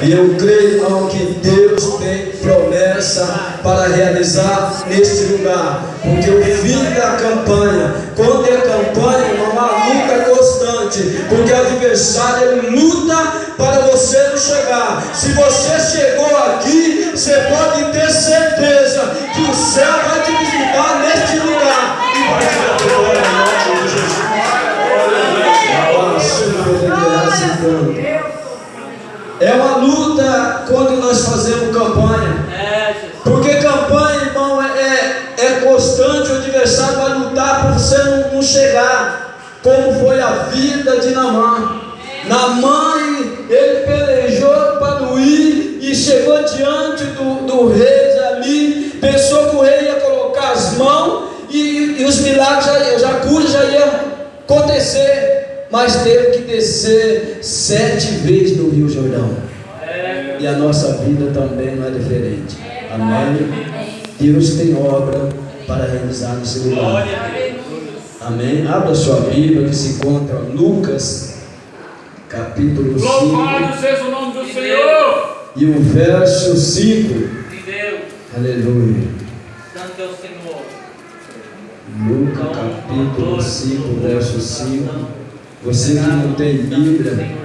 E eu creio, irmão, que Deus tem promessa para realizar neste lugar, porque o fim da campanha, quando é campanha, irmão, a luta é constante, porque o adversário ele luta para você não chegar. Se você chegou aqui, você pode ter certeza que o céu vai te visitar neste lugar e vai te dar glória em nome de Jesus. É uma luta quando nós fazemos campanha, porque campanha, irmão, é constante. O adversário vai lutar para você não chegar, como foi a vida de Naamã. Naamã, ele pelejou para não ir e chegou diante do rei ali, pensou que o rei ia colocar as mãos e os milagres, a cura já ia acontecer. Mas teve que descer 7 vezes no Rio Jordão. E a nossa vida também não é diferente. Amém? Deus tem obra para realizar nesse lugar. Amém? Abra sua Bíblia que se encontra Lucas, capítulo 5. Louvado seja o nome do Senhor. E o verso 5. Aleluia. Santo é o Senhor. Lucas, capítulo 5, verso 5. Você que não tem Bíblia,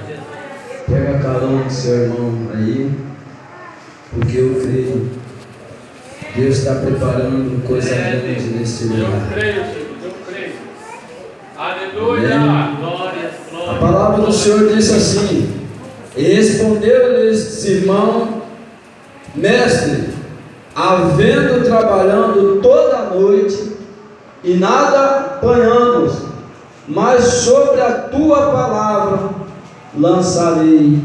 pega a carona do seu irmão aí, porque eu creio, Deus está preparando coisa grande nesse lugar. Eu creio. Aleluia. Glória. A palavra do Senhor diz assim: e respondeu-lhes Simão, mestre, havendo trabalhando toda a noite e nada apanhamos, mas sobre a tua palavra lançarei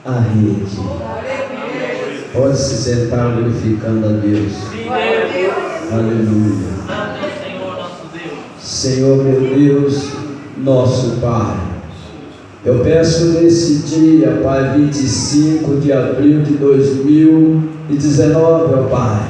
a rede. Pode se sentar glorificando a Deus. Aleluia. Senhor meu Deus, nosso Pai, eu peço nesse dia, Pai, 25 de abril de 2019, ó Pai,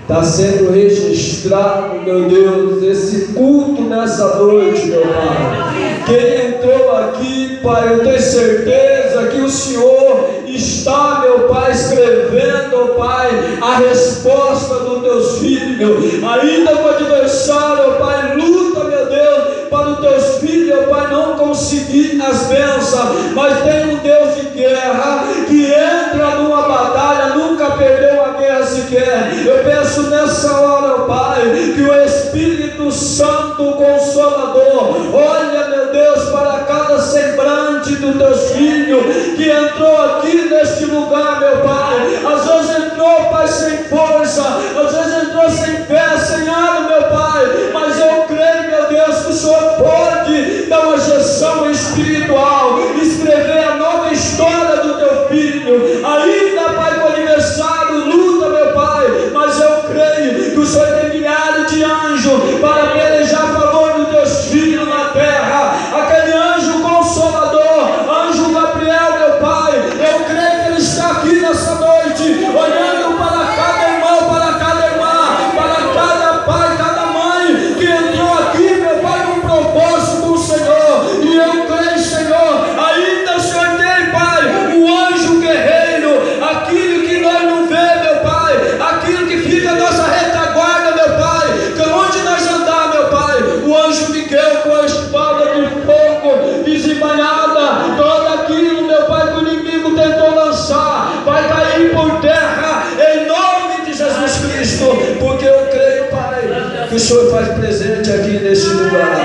está sendo registrado, meu Deus, esse culto nessa noite, meu Pai. Quem entrou aqui, Pai, eu tenho certeza que o Senhor está, meu Pai, escrevendo, Pai, a resposta dos teus filhos. Ainda que o adversário, Pai, luta, meu Deus, para os teus filhos, Pai, não conseguir as bênçãos, mas tem um Deus de guerra que entra numa batalha, nunca perdeu a guerra sequer. Eu peço nessa hora, Pai, que o Espírito Santo Consolador, olha, meu Deus, para cada semblante dos teus filhos que entrou aqui neste lugar, meu Pai. Às vezes entrou, Pai, sem força, às vezes entrou sem fé, sem alma, meu Pai, mas eu creio, meu Deus, que o Senhor pode dar uma injeção espiritual, escrever a nova história do teu filho. Ainda, Pai, com o aniversário, luta, meu Pai, mas eu creio que o Senhor tem milhares de anjos para pelejar a favor dos teus filhos na terra. Aquele anjo consolador, anjo Gabriel, meu Pai, eu creio que ele está aqui nessa noite, olhando para cada irmão, para cada irmã, para cada pai, cada mãe que entrou aqui, meu Pai, com propósito com o Senhor. E eu creio, Senhor, ainda o Senhor tem, Pai, um anjo guerreiro, aquilo que nós não vemos, meu Pai, aquilo que fica a nossa retaguarda, meu Pai, que onde nós andar, meu Pai, o anjo Miguel com a espada de fogo desembanhada, todo aquilo, meu Pai, que o inimigo tentou lançar, vai cair por terra, em nome de Jesus Cristo, porque eu creio, Pai, que o Senhor faz presente aqui nesse lugar.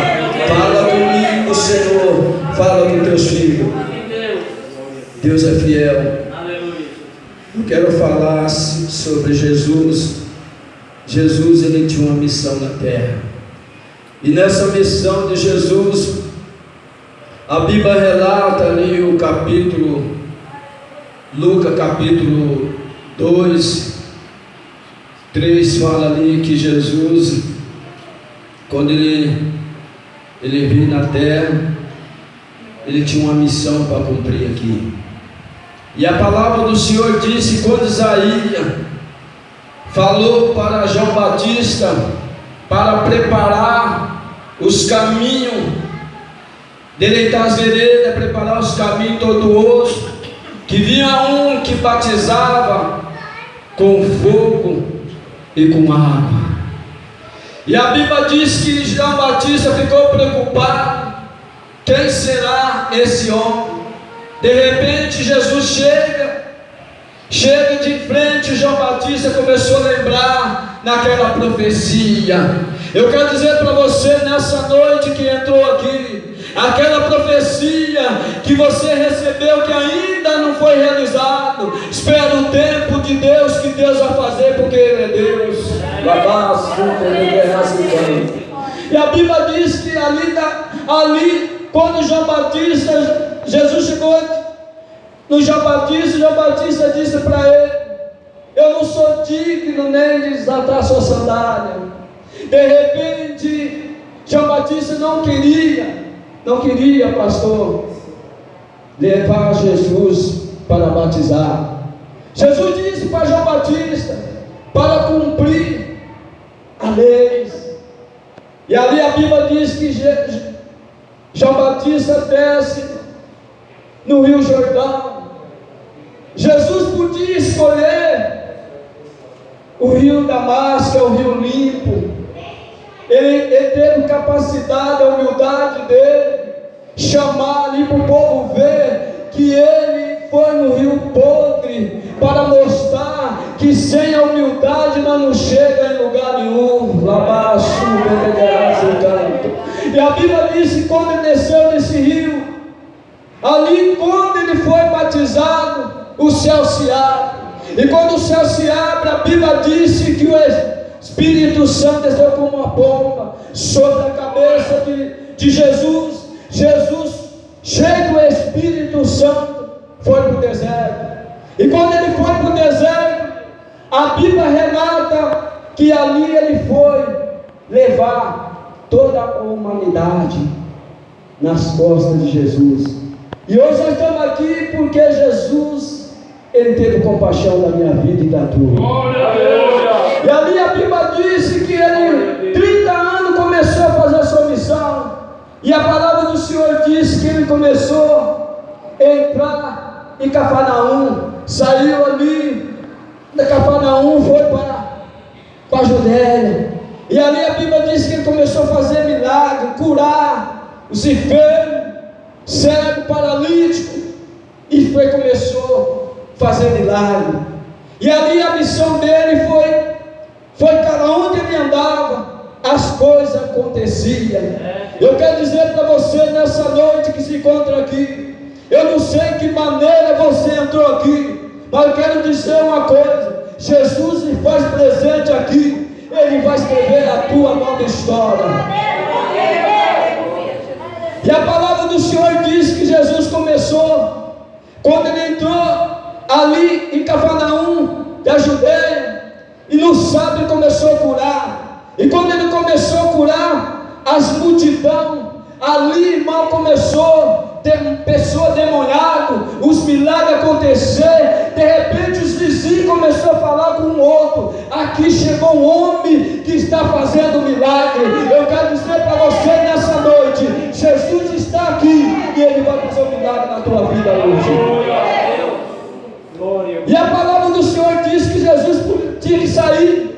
Fala comigo, Senhor, fala com teus filhos. Deus é fiel. Eu quero falar sobre Jesus. Jesus, ele tinha uma missão na terra, e nessa missão de Jesus, a Bíblia relata ali o capítulo, Lucas capítulo 2, 3, fala ali que Jesus, quando ele veio na terra, ele tinha uma missão para cumprir aqui. E a palavra do Senhor disse, quando Isaías falou para João Batista para preparar os caminhos, deleitar as veredas, batizava com fogo e com água. E a Bíblia diz que João Batista ficou preocupado: quem será esse homem? De repente Jesus chega de frente. João Batista começou a lembrar naquela profecia. Eu quero dizer para você nessa noite que entrou aqui, aquela profecia que você recebeu que ainda não foi realizado, espera o tempo de Deus, que Deus vai fazer, porque Ele é Deus. E a Bíblia diz que ali quando João Batista, Jesus chegou no João Batista disse para ele: eu não sou digno nem de desatar sua sandália. De repente, João Batista não queria, pastor, levar Jesus para batizar. Jesus disse para João Batista para cumprir a lei. E ali a Bíblia diz que João Batista desce no Rio Jordão. Jesus podia escolher o rio Damasco, é o rio limpo. Ele teve capacidade, a humildade dele, chamar ali para o povo ver que ele foi no rio podre, para mostrar que sem a humildade nós não chega em lugar nenhum. E a Bíblia diz que quando ele desceu nesse rio, ali quando ele foi batizado, o céu se abre. E quando o céu se abre, a Bíblia disse que o Espírito Santo desceu como uma pomba sobre a cabeça de Jesus. Jesus, cheio do Espírito Santo, foi para o deserto. E quando ele foi para o deserto, a Bíblia relata que ali ele foi levar toda a humanidade nas costas de Jesus. E hoje nós estamos aqui porque Jesus, Ele teve compaixão da minha vida e da tua. E ali a Bíblia disse que ele, 30 anos, começou a fazer a sua missão. E a palavra do Senhor disse que ele começou a entrar em Cafarnaum. Saiu ali da Cafarnaum, foi para a Judéia. E ali a Bíblia diz que ele começou a fazer milagre, curar os enfermos, cego, paralítico. E começou a fazer milagre. E ali a missão dele foi para onde ele andava, as coisas aconteciam. Eu quero dizer para você nessa noite que se encontra aqui, eu não sei que maneira você entrou aqui, mas eu quero dizer uma coisa: Jesus se faz presente aqui, Ele vai escrever a tua nova história. E a palavra do Senhor diz que Jesus começou, quando ele entrou ali em Cafarnaum da Judéia, e no sábado ele começou a curar. E quando ele começou a curar as multidões, ali, irmão, começou a ter pessoa demoniada, os milagres acontecer. De repente os vizinhos começaram a falar com um outro: aqui chegou um homem que está fazendo milagre. Eu quero dizer para você nessa noite: Jesus está aqui e Ele vai fazer um milagre na tua vida hoje. E a palavra do Senhor diz que Jesus tinha que sair.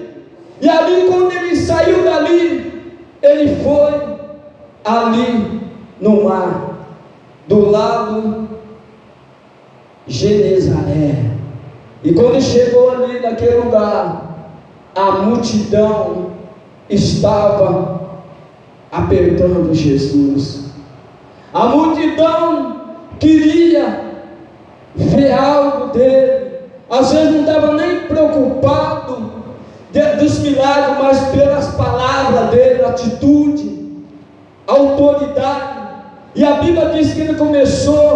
E ali, quando ele saiu dali, ele foi ali no mar, do lado Genezaré. E quando chegou ali naquele lugar, a multidão estava apertando Jesus. A multidão queria ver algo dele. Às vezes não estava nem preocupado dos milagres, mas pelas palavras dele, atitude, autoridade. E a Bíblia diz que ele começou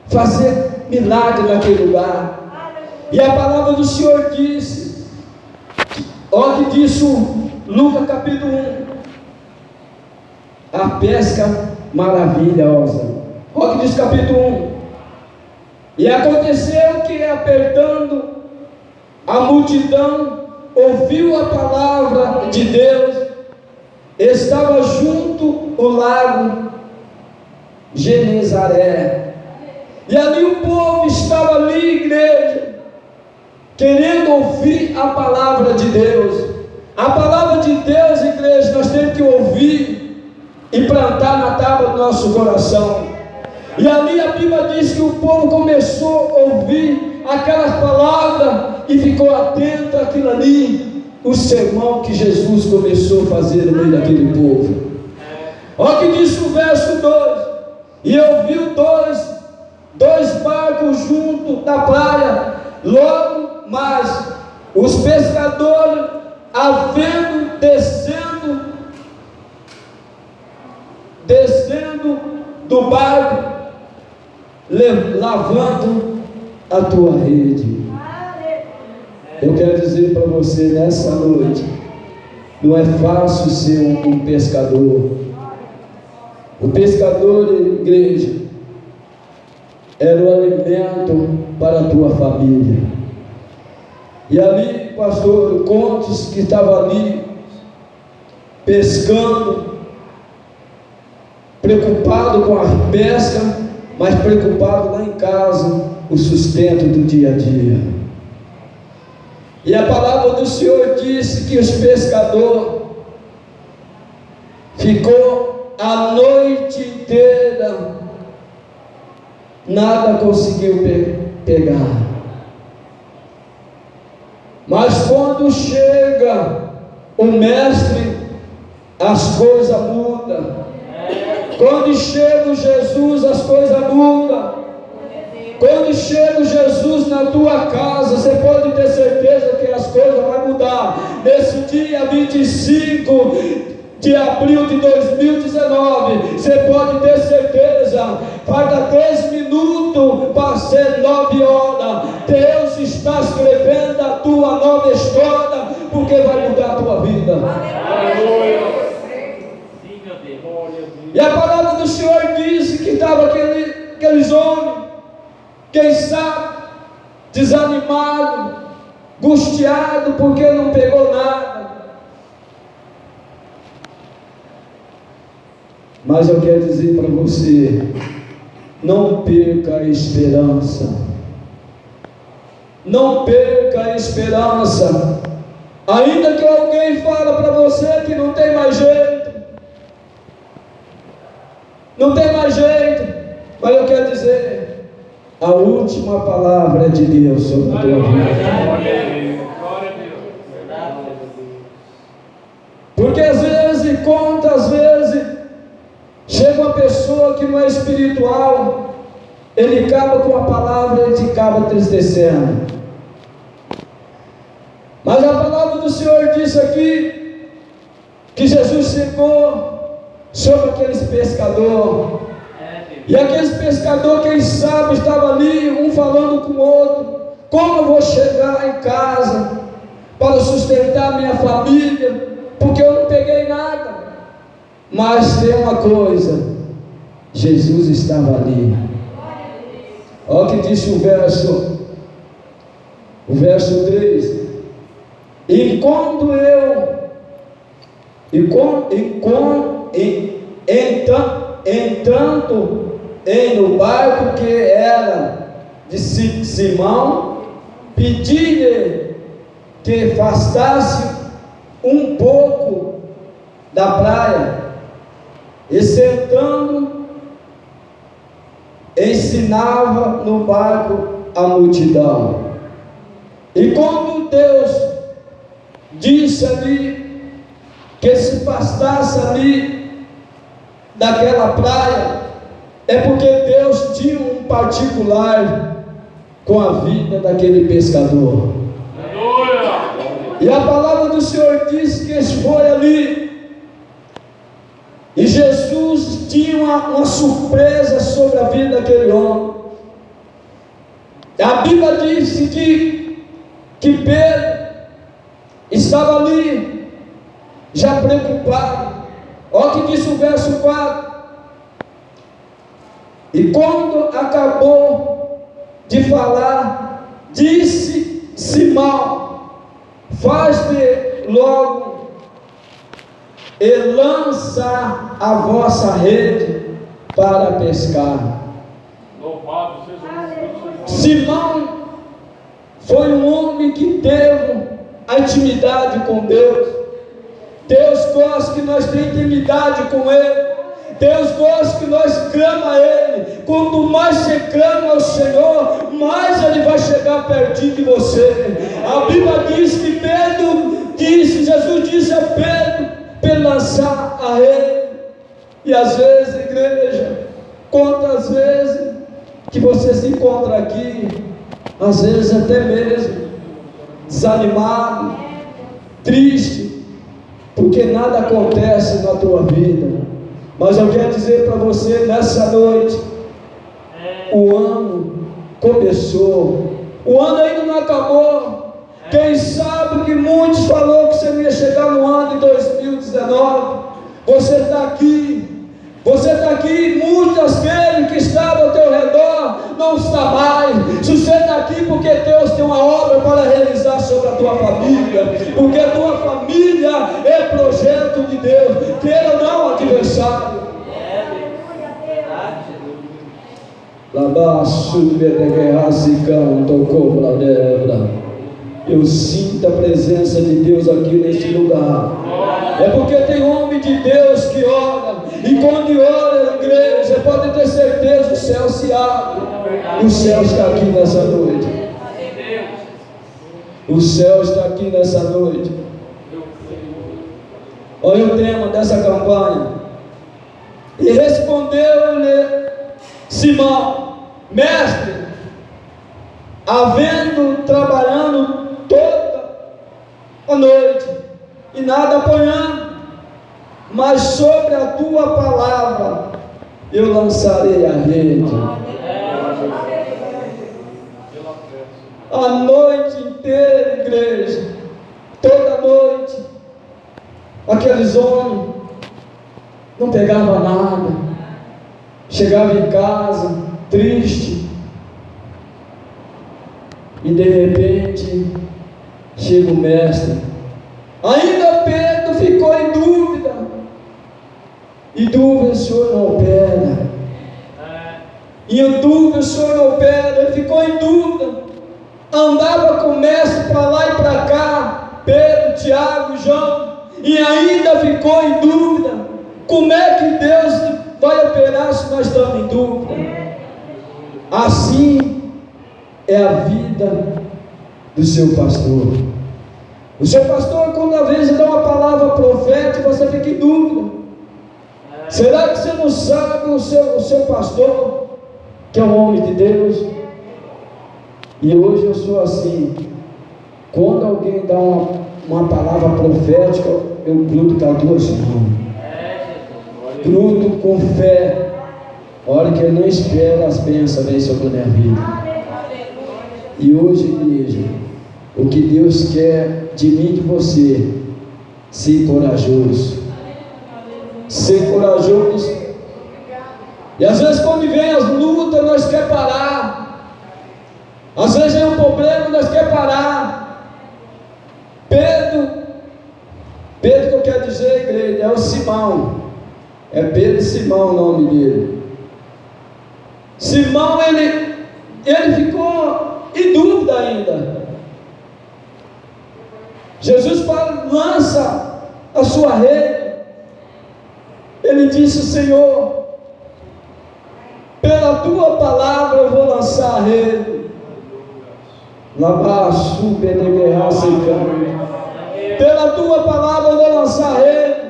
a fazer milagre naquele lugar. E a palavra do Senhor disse, olha que disse o Lucas capítulo 1, a pesca maravilhosa. Olha que diz capítulo 1. E aconteceu que, apertando a multidão, ouviu a palavra de Deus. Estava junto o lago Genezaré. E ali o povo estava ali, igreja, querendo ouvir a palavra de Deus. A palavra de Deus, igreja, nós temos que ouvir e plantar na tábua do nosso coração. E ali a Bíblia diz que o povo começou a ouvir aquelas palavras e ficou atento àquilo ali, o sermão que Jesus começou a fazer no meio daquele povo. Olha o que diz o verso 2: e eu vi dois barcos junto da praia, logo mais os pescadores, havendo descendo do barco, lavando a tua rede. Eu quero dizer para você nessa noite, não é fácil ser um pescador. O pescador, igreja, era o alimento para a tua família. E ali, pastor, contos que estavam ali pescando, preocupado com a pesca, mas preocupado lá em casa, o sustento do dia a dia. E a palavra do Senhor disse que os pescadores ficou a noite inteira, nada conseguiu pegar. Mas quando chega o mestre, as coisas mudam. Quando chega Jesus, as coisas mudam. Quando chega Jesus na tua casa, você pode ter certeza que as coisas vão mudar. Nesse dia 25 de abril de 2019, você pode ter certeza, falta 3 minutos para ser 9 horas. Deus está escrevendo a tua nova história, porque vai mudar a tua vida. Aleluia. E a palavra do Senhor disse que estava aqueles homens, quem sabe, desanimado, angustiado, porque não pegou nada. Mas eu quero dizer para você, não perca a esperança. Não perca a esperança. Ainda que alguém fale para você que não tem mais jeito, não tem mais jeito, mas eu quero dizer, a última palavra é de Deus sobre a tua vida. Porque às vezes, quantas vezes chega uma pessoa que não é espiritual, ele acaba com a palavra, ele acaba entristecendo. Mas a palavra do Senhor disse aqui que Jesus chegou sobre aqueles pescadores. E aqueles pescadores, quem sabe, estavam ali, um falando com o outro: como eu vou chegar em casa para sustentar minha família, porque eu não peguei nada. Mas tem uma coisa, Jesus estava ali. Olha o que disse o verso 3: entanto no barco que era de Simão, pedi-lhe que afastasse um pouco da praia, e sentando, ensinava no barco a multidão. E quando Deus disse ali que se afastasse ali daquela praia, é porque Deus tinha um particular com a vida daquele pescador. E a palavra do Senhor diz que eles foram ali, e Jesus tinha uma surpresa sobre a vida daquele homem. A Bíblia disse que Pedro estava ali, já preocupado. Olha o que diz o verso 4: e quando acabou de falar, disse Simão: faz-me logo e lança a vossa rede para pescar. Louvado seja o Senhor. Simão foi um homem que teve a intimidade com Deus. Deus gosta que nós tenhamos intimidade com Ele. Deus gosta que nós clamamos a Ele. Quanto mais você clama ao Senhor, mais Ele vai chegar pertinho de você. A Bíblia diz que Jesus disse a Pedro para ele lançar a Ele. E às vezes, igreja, quantas vezes que você se encontra aqui, às vezes até mesmo desanimado, triste, porque nada acontece na tua vida. Mas eu quero dizer para você nessa noite, o ano começou, o ano ainda não acabou. Quem sabe que muitos falaram que você não ia chegar no ano de 2019, você está aqui. Você está aqui, muitos daqueles que estavam ao teu redor não está mais. Se você está aqui porque Deus tem uma obra para realizar sobre a tua família, porque a tua família é projeto de Deus, queira ou não, adversário. Eu sinto a presença de Deus aqui neste lugar. É porque tem homem de Deus que ora, e quando ora, igreja, pode ter certeza, o céu se abre. O céu está aqui nessa noite. O céu está aqui nessa noite. Olha o tema dessa campanha. E respondeu-lhe Simão: mestre, trabalhando toda a noite e nada apanhando, mas sobre a tua palavra eu lançarei a rede. A noite inteira, igreja, toda noite, aqueles homens não pegavam nada, chegavam em casa triste, e de repente chega o mestre. Ainda Pedro ficou em dúvida, e dúvida, o Senhor não opera, e em dúvida, o Senhor não opera. Ele ficou em dúvida, andava com o mestre para lá e para cá, Pedro, Tiago, João, e ainda ficou em dúvida. Como é que Deus vai operar se nós estamos em dúvida? Assim é a vida do seu pastor. O seu pastor, quando às vezes dá uma palavra profética, você fica em dúvida. Será que você não sabe o seu pastor, que é um homem de Deus? E hoje eu sou assim. Quando alguém dá uma palavra profética, eu grudo com as duas mãos. Grudo com fé. A hora que eu não espero, as bênçãos vêm sobre a minha vida. E hoje, igreja, o que Deus quer de mim e de você, ser corajoso. Ser corajoso. E às vezes quando vem as lutas, nós quer parar. Às vezes vem um problema, nós quer parar. Pedro que eu quero dizer, igreja, é o Simão. É Pedro e Simão o nome dele. Simão, ele ficou em dúvida ainda. Jesus fala: lança a sua rede. Ele disse: Senhor, pela tua palavra eu vou lançar a rede. Pela tua palavra eu vou lançar a rede.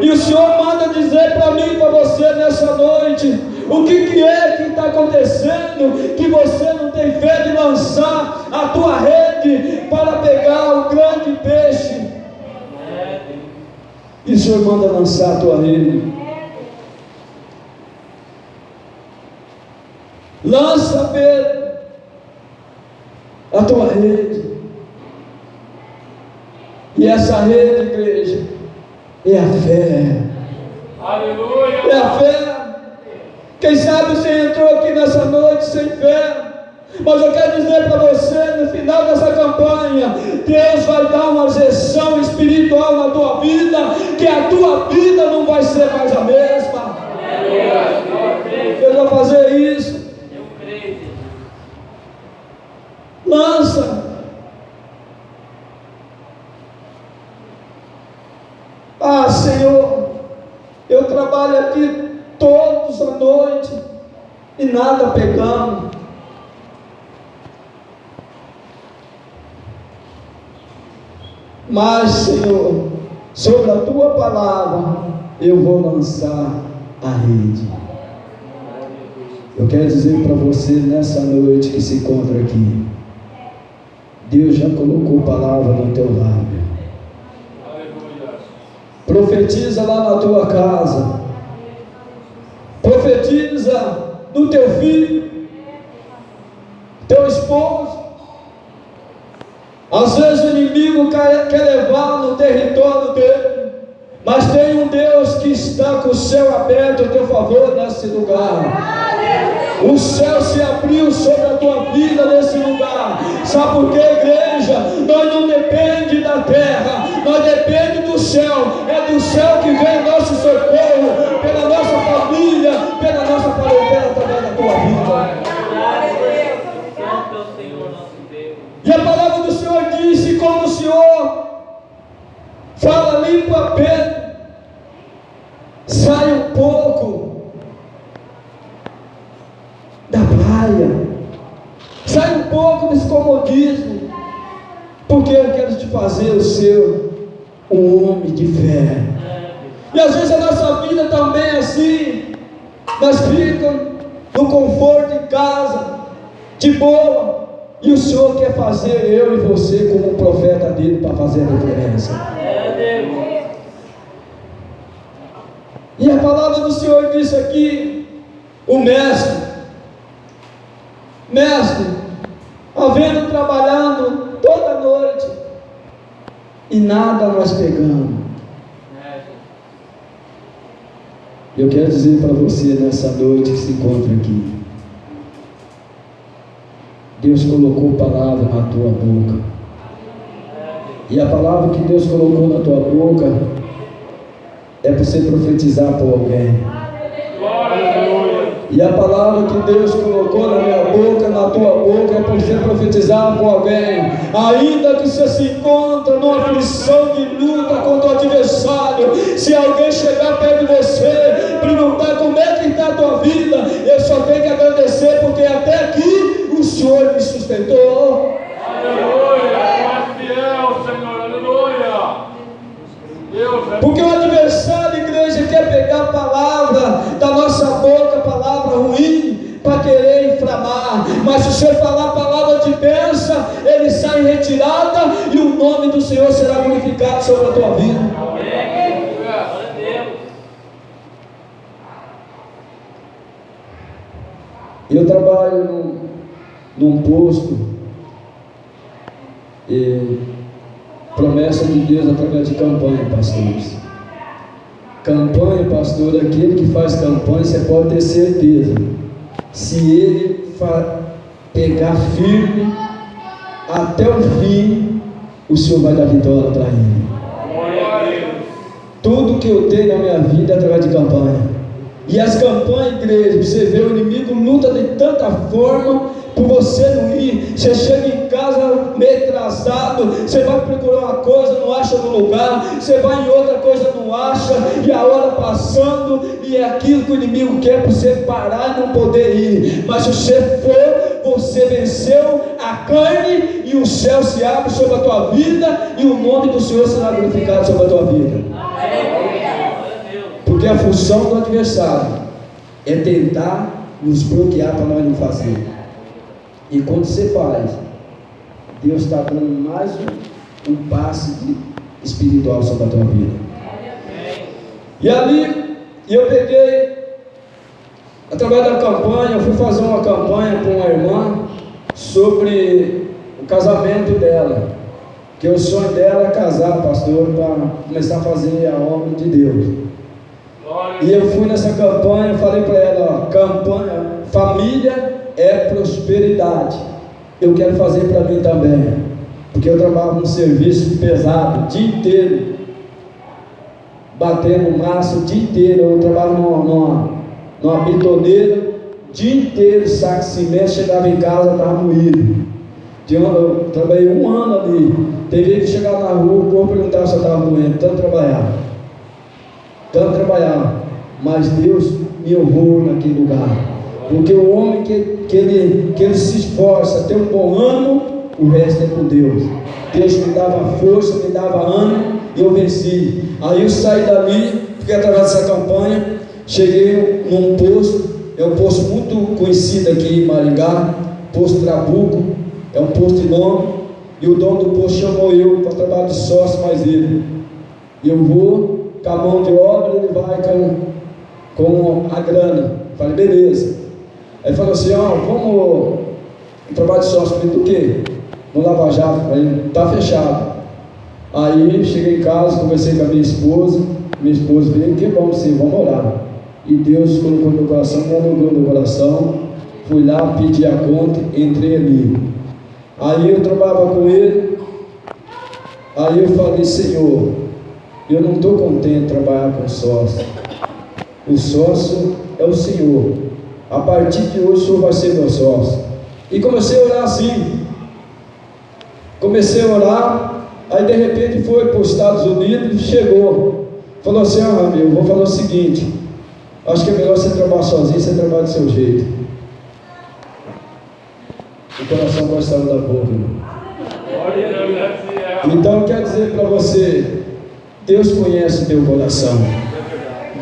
E o Senhor manda dizer para mim e para você nessa noite: o que é que está acontecendo, que você não tem fé de lançar a tua rede para pegar o grande peixe? E o Senhor manda lançar a tua rede. Lança, Pedro, a tua rede. E essa rede, igreja, é a fé. Aleluia! É a fé. Quem sabe você entrou aqui nessa noite sem fé, mas eu quero dizer para você, no final dessa campanha, Deus vai dar uma injeção espiritual na tua vida, que a tua vida não vai ser mais a mesma. Deus vai fazer isso. e nada pegamos. Mas, Senhor, sobre a tua palavra, eu vou lançar a rede. Eu quero dizer para você nessa noite que se encontra aqui, Deus já colocou palavra no teu lábio. Profetiza lá na tua casa, profetiza no teu filho, teu esposo. Às vezes o inimigo quer levar no território dele, mas tem um Deus que está com o céu aberto a teu favor nesse lugar. O céu se abriu sobre a tua vida nesse lugar. Sabe por quê, igreja? Nós não dependemos da terra, nós dependemos do céu. É do céu que vem o nosso socorro, pela nossa família, pela nossa parentela, através da tua vida. E a palavra do Senhor disse: como o Senhor fala ali para Pedro, sai um pouco da praia, sai um pouco desse comodismo, porque eu quero te fazer o seu um homem de fé. E às vezes a nossa vida também é assim, nós ficamos no conforto de casa, de boa, e o Senhor quer fazer eu e você como um profeta dele para fazer a diferença. E a palavra do Senhor disse aqui: o mestre, havendo trabalhando toda noite, e nada nós pegamos. Eu quero dizer para você nessa noite que se encontra aqui, Deus colocou palavra na tua boca, e a palavra que Deus colocou na tua boca é para você profetizar para alguém. E a palavra que Deus colocou na minha boca, na tua boca, é para você profetizar para alguém. Ainda que você se encontra numa aflição de luta contra o adversário, se alguém chegar perto de você, perguntar como é que está a tua vida, eu só tenho que agradecer, porque até aqui o Senhor me sustentou. Aleluia, tu és fiel, Senhor, aleluia. Porque o adversário, igreja, quer pegar a palavra da nossa boca, palavra ruim, para querer inflamar. Mas se você falar a palavra de bênção, ele sai em retirada e o nome do Senhor será glorificado sobre a tua vida. Eu trabalho num posto, e promessa de Deus através de campanha, pastores. Campanha, pastor, aquele que faz campanha, você pode ter certeza, se ele pegar firme até o fim, o Senhor vai dar vitória para ele. Tudo que eu tenho na minha vida é através de campanha. E as campanhas, igreja, você vê, o inimigo luta de tanta forma por você não ir. Você chega em casa meio atrasado, você vai procurar uma coisa, não acha no lugar, você vai em outra coisa, não acha, e a hora passando, e é aquilo que o inimigo quer para você parar e não poder ir. Mas se você for, você venceu a carne, e o céu se abre sobre a tua vida, e o nome do Senhor será glorificado sobre a tua vida. Porque a função do adversário é tentar nos bloquear para nós não fazer. E quando você faz, Deus está dando mais um passe espiritual sobre a tua vida. E ali, eu peguei, através da campanha, eu fui fazer uma campanha com uma irmã sobre o casamento dela. Que o sonho dela é casar, pastor, para começar a fazer a obra de Deus. E eu fui nessa campanha, falei para ela, ó, campanha, família é prosperidade. Eu quero fazer para mim também, porque eu trabalho num serviço pesado, o dia inteiro, batendo massa o dia inteiro. Eu trabalho numa bitoneira, o dia inteiro, saco de cimento, chegava em casa, estava moído. Eu trabalhei 1 ano ali, teve que chegar na rua, o povo perguntava se eu estava doente, tanto trabalhar, mas Deus me honrou naquele lugar. Porque o homem que ele se esforça, tem um bom ânimo, o resto é com Deus. Deus me dava força, me dava ânimo e eu venci. Aí eu saí dali, fiquei através dessa campanha, cheguei num posto, é um posto muito conhecido aqui em Maringá, posto Trabuco, é um posto enorme, e o dono do posto chamou eu para trabalhar de sócio mais ele. E eu vou com a mão de obra, ele vai com a grana. Falei, beleza. Aí falou assim, vamos trabalhar de sócio. Falei, do quê? No Lava Jato. Falei, tá fechado. Aí cheguei em casa, conversei com a minha esposa veio, que vamos sim, vamos orar. E Deus colocou no meu coração, me alugou no meu coração. Fui lá, pedi a conta, entrei ali. Aí eu trabalhava com ele. Aí eu falei, Senhor, eu não estou contente de trabalhar com sócio. O sócio é o Senhor. A partir de hoje o Senhor vai ser meu sócio. E comecei a orar assim. Comecei a orar. Aí de repente foi para os Estados Unidos, chegou. Falou assim, amigo, vou falar o seguinte. Acho que é melhor você trabalhar sozinho, você trabalha do seu jeito. O coração vai sair da boca. Então eu quero dizer para você, Deus conhece o teu coração.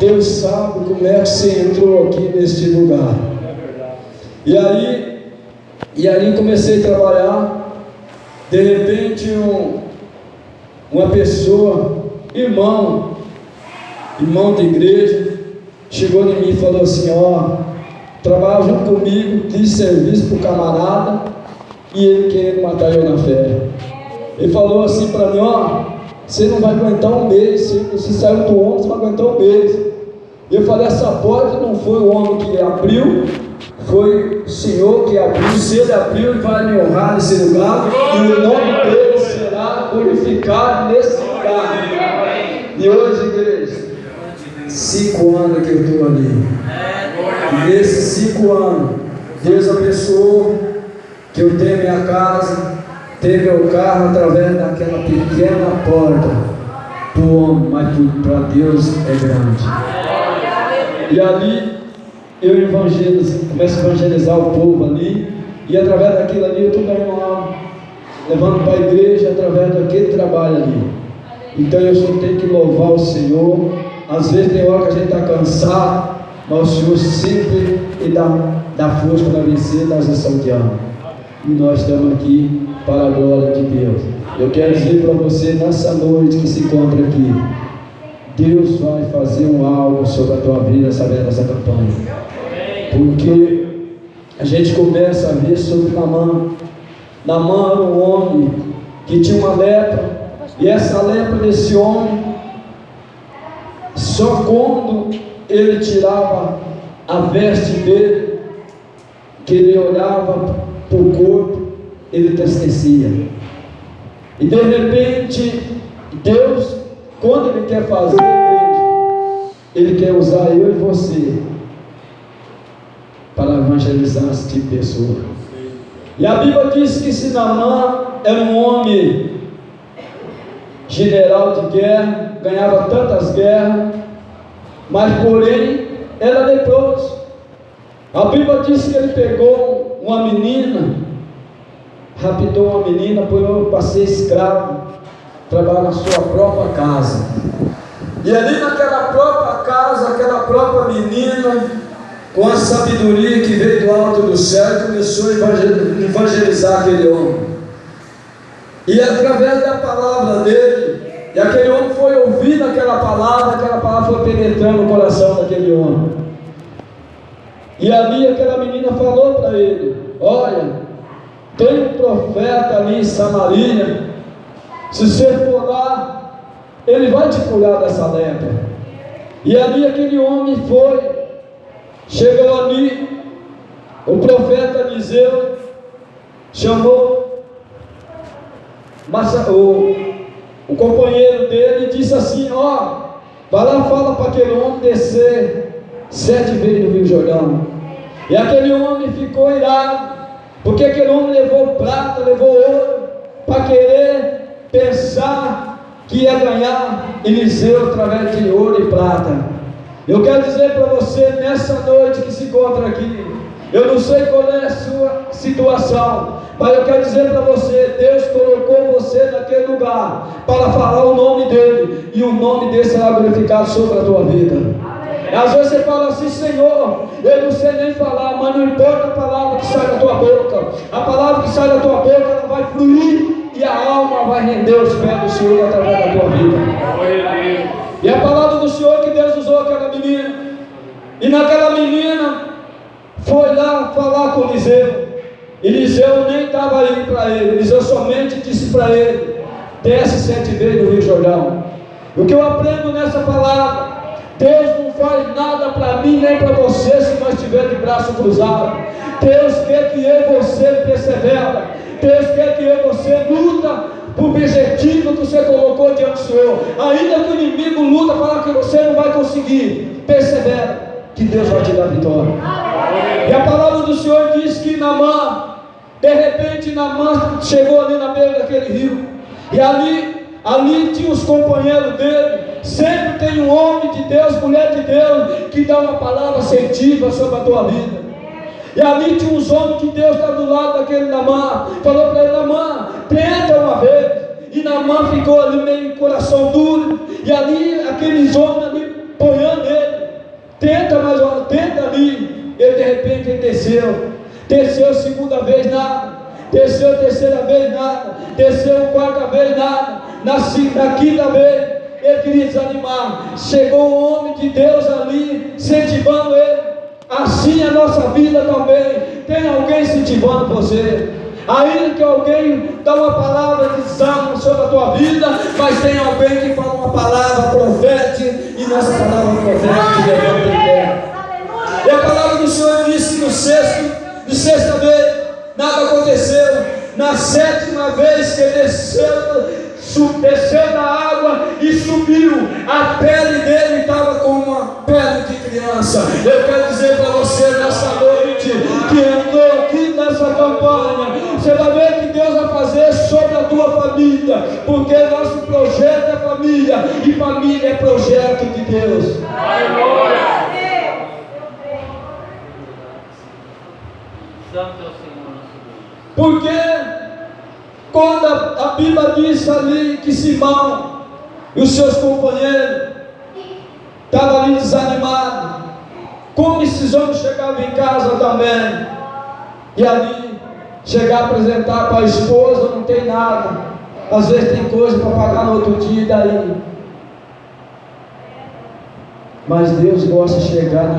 Deus sabe como é que você entrou aqui neste lugar. E aí comecei a trabalhar. De repente uma pessoa, irmão de igreja, chegou em mim e falou assim, trabalha junto comigo, fiz serviço para o camarada, e ele querendo matar eu na fé. Ele falou assim para mim, você não vai aguentar um mês, você saiu do homem, você vai aguentar um mês. Eu falei, essa porta não foi o homem que abriu, foi o Senhor que abriu. Se Ele abriu, Ele vai me honrar nesse lugar, e o nome dEle será glorificado nesse lugar. E hoje, igreja, 5 anos que eu estou ali. E nesses 5 anos, Deus abençoou, que eu tenho minha casa, tenho meu carro através daquela pequena porta. Para o homem, mas para Deus é grande. E ali eu começo a evangelizar o povo ali, e através daquilo ali eu estou ganhando algo, levando para a igreja através daquele trabalho ali. Então eu só tenho que louvar o Senhor. Às vezes tem hora que a gente está cansado, mas o Senhor sempre dá força para vencer das exaltações. E nós estamos aqui para a glória de Deus. Eu quero dizer para você nessa noite que se encontra aqui, Deus vai fazer algo sobre a tua vida através dessa campanha. Porque a gente começa a ver sobre Naamã. Naamã era um homem que tinha uma lepra, e essa lepra desse homem, só quando ele tirava a veste dele, que ele olhava para o corpo, ele entristecia. E de repente, Deus, quando Ele quer fazer, Ele quer usar eu e você para evangelizar esse tipo de pessoa. E a Bíblia diz que esse Naamã era um homem general de guerra, ganhava tantas guerras, mas porém era leproso. A Bíblia diz que ele pegou uma menina, raptou uma menina, põe para ser escravo, trabalhar na sua própria casa. E ali naquela própria casa, aquela própria menina, com a sabedoria que veio do alto do céu, começou a evangelizar aquele homem. E através da palavra dele, e aquele homem foi ouvindo aquela palavra foi penetrando o coração daquele homem. E ali aquela menina falou para ele: olha, tem um profeta ali em Samaria, se você for lá, ele vai te curar dessa lepra. E ali aquele homem foi, chegou ali, o profeta Eliseu chamou o companheiro dele e disse assim: vai lá, fala para aquele homem descer 7 vezes no Rio Jordão. E aquele homem ficou irado, porque aquele homem levou prata, levou ouro, para querer pensar que ia ganhar Eliseu através de ouro e prata. Eu quero dizer para você nessa noite que se encontra aqui, Eu não sei qual é a sua situação, mas eu quero dizer para você, Deus colocou você naquele lugar para falar o nome dele, e o nome dele será glorificado sobre a tua vida. Às vezes você fala assim: Senhor, eu não sei nem falar, mas não importa a palavra que sai da tua boca. A palavra que sai da tua boca, ela vai fluir, e a alma vai render os pés do Senhor através da tua vida. E a palavra do Senhor que Deus usou aquela menina, e naquela menina foi lá falar com Eliseu. Eliseu nem estava indo para ele. Eliseu somente disse para ele: desce 7 vezes no Rio Jordão. O que eu aprendo nessa palavra: Deus não faz nada para mim nem para você se nós estivermos de braço cruzado. Deus quer que eu e você persevera. Deus quer que eu e você luta por objetivo que você colocou diante do Senhor. Ainda que o inimigo luta para que você não vai conseguir, persevera, que Deus vai te dar vitória. E a palavra do Senhor diz que Naamã, de repente Naamã chegou ali na beira daquele rio, e ali tinha os companheiros dele. Sempre tem um homem de Deus, mulher de Deus, que dá uma palavra assertiva sobre a tua vida. E ali tinha uns homens de Deus que do lado daquele Naamã. Falou para ele: Naamã, tenta uma vez. E Naamã ficou ali meio coração duro, e ali aqueles homens ali apoiando ele: tenta mais uma, tenta ali. Ele de repente ele desceu segunda vez, nada, desceu terceira vez, nada, desceu quarta vez, nada, na quinta vez ele queria desanimar. Chegou um homem de Deus ali incentivando ele. Assim a nossa vida também tem alguém incentivando você. Ainda que alguém dá uma palavra de desânimo sobre a tua vida, mas tem alguém que fala uma palavra profética, e nessa palavra profética levanta em pé. E a palavra do Senhor disse que sexta vez, nada aconteceu. Na 7ª vez que ele desceu da água e subiu, a pele dele estava como uma pele de criança. Eu quero dizer para você nessa noite, que entrou aqui nessa campanha, você vai ver que Deus vai fazer sobre a tua família, porque nosso projeto é família, e família é projeto de Deus. Aleluia! Porque quando a Bíblia diz ali que Simão e os seus companheiros estavam ali desanimados, como esses homens chegavam em casa também, e ali chegar a apresentar para a esposa, não tem nada, às vezes tem coisa para pagar no outro dia, e daí. Mas Deus gosta de chegar na